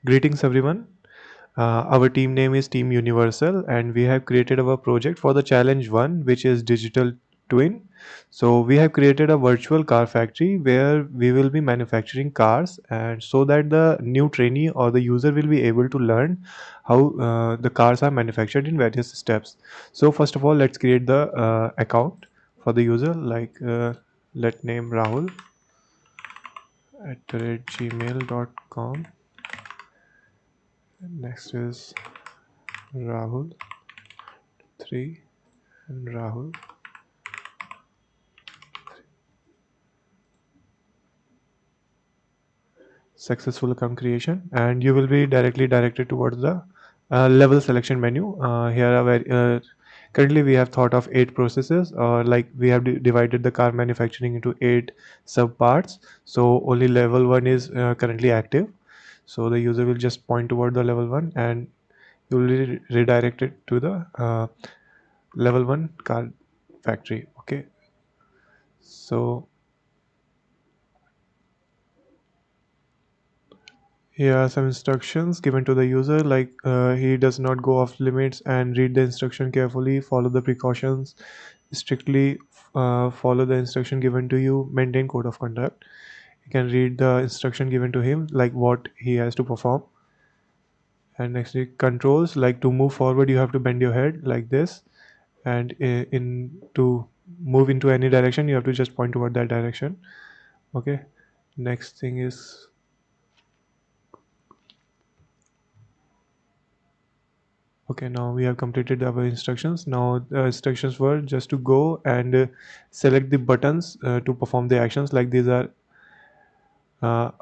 Greetings, everyone. Our team name is Team Universal, and we have created our project for the challenge one, which is digital twin. So we have created a virtual car factory where we will be manufacturing cars, and so that the new trainee or the user will be able to learn how the cars are manufactured in various steps. So first of all, let's create the account for the user. Let name Rahul at gmail.com. Next is Rahul 3 and Rahul. Successful account creation, and you will be directly directed towards the level selection menu. Here are currently we have thought of 8 processes, or like we have divided the car manufacturing into 8 sub parts. So only level 1 is currently active. So the user will just point toward the level 1, and you will be redirected to the level 1 car factory. Okay, so here are some instructions given to the user, like he does not go off limits, and read the instruction carefully, follow the precautions, strictly follow the instruction given to you, maintain code of conduct. You can read the instruction given to him, like what he has to perform. And next, controls, like to move forward, you have to bend your head like this, and in to move into any direction, you have to just point toward that direction. Okay. Next thing is, okay, now we have completed our instructions. Now the instructions were just to go and select the buttons to perform the actions. Like these are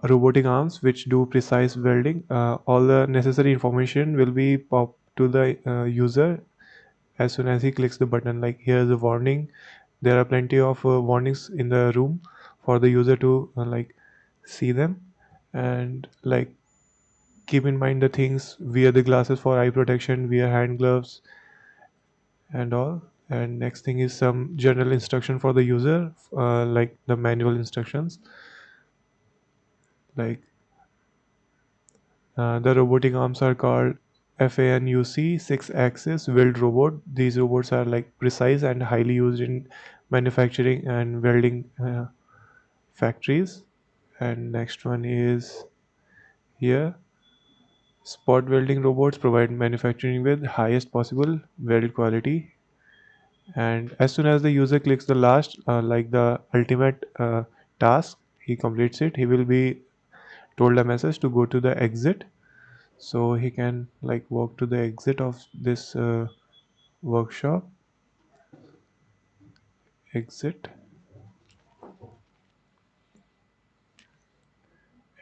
robotic arms which do precise welding. All the necessary information will be popped to the user as soon as he clicks the button. Like here's a warning. There are plenty of warnings in the room for the user to like see them, and like keep in mind the things: wear the glasses for eye protection, wear hand gloves, and all. And next thing is some general instruction for the user, like the manual instructions. Like the robotic arms are called FANUC, 6 axis weld robot. These robots are like precise and highly used in manufacturing and welding factories. And next one is here, spot welding robots provide manufacturing with highest possible weld quality. And as soon as the user clicks the last, like the ultimate task, he completes it, he will be told a message to go to the exit, so he can like walk to the exit of this workshop. Exit.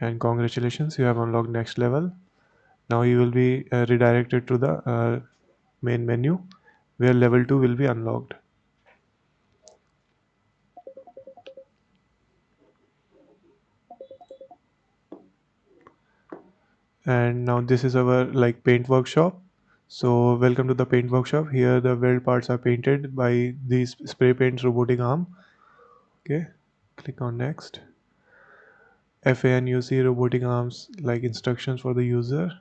And congratulations, you have unlocked next level. Now you will be redirected to the main menu where level 2 will be unlocked. And now this is our like paint workshop. So welcome to the paint workshop. Here the weld parts are painted by these spray paint robotic arm. Okay, click on next. FANUC robotic arms, like instructions for the user.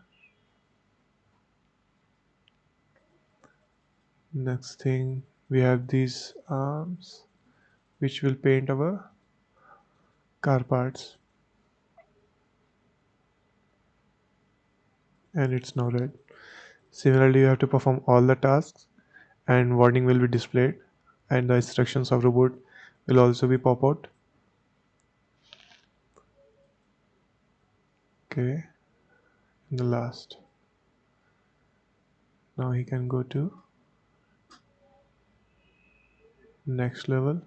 Next thing, we have these arms which will paint our car parts, and it's now red. Similarly, you have to perform all the tasks, and warning will be displayed, and the instructions of robot will also be pop out. Okay, in the last. Now he can go to next level.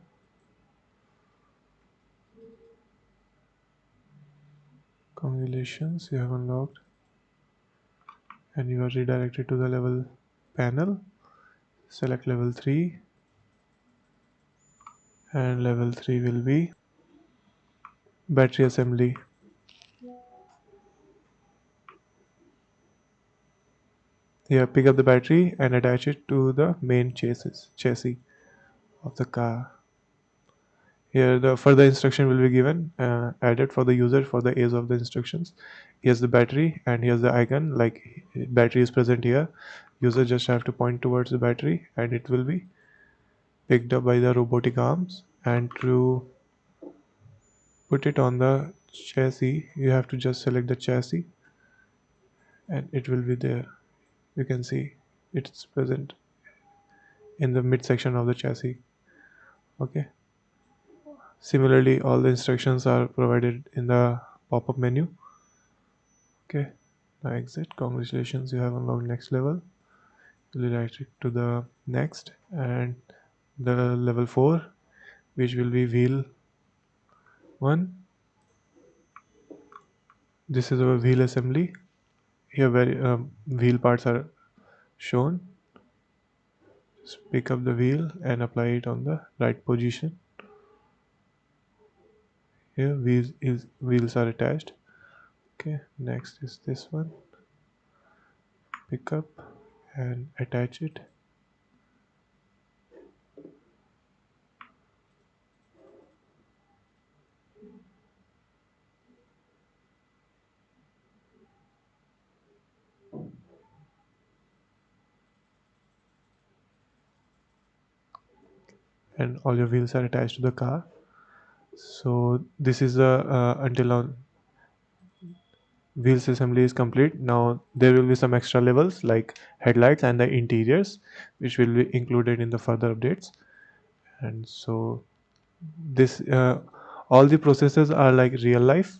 Congratulations, you have unlocked, and you are redirected to the level panel. Select level 3, and level 3 will be battery assembly. Here, pick up the battery and attach it to the main chassis of the car. Here the further instruction will be given, added for the user for the age of the instructions. Here's the battery and here's the icon, like battery is present here. User just have to point towards the battery and it will be picked up by the robotic arms, and to put it on the chassis you have to just select the chassis and it will be there. You can see it's present in the midsection of the chassis. Okay, similarly all the instructions are provided in the pop-up menu. Okay, now exit. Congratulations, you have unlocked next level. You'll redirect it to the next and the level 4, which will be wheel 1. This is our wheel assembly. Here where wheel parts are shown. Just pick up the wheel and apply it on the right position. Here wheels are attached. Okay, next is this one. Pick up and attach it. And all your wheels are attached to the car. So this is the until now wheels assembly is complete. Now there will be some extra levels like headlights and the interiors, which will be included in the further updates. And so this all the processes are like real life,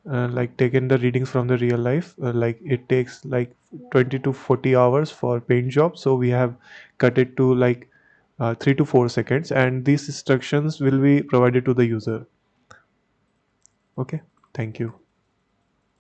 like taken the readings from the real life. Like it takes like 20 to 40 hours for paint job, so we have cut it to like 3 to 4 seconds, and these instructions will be provided to the user. Okay, thank you.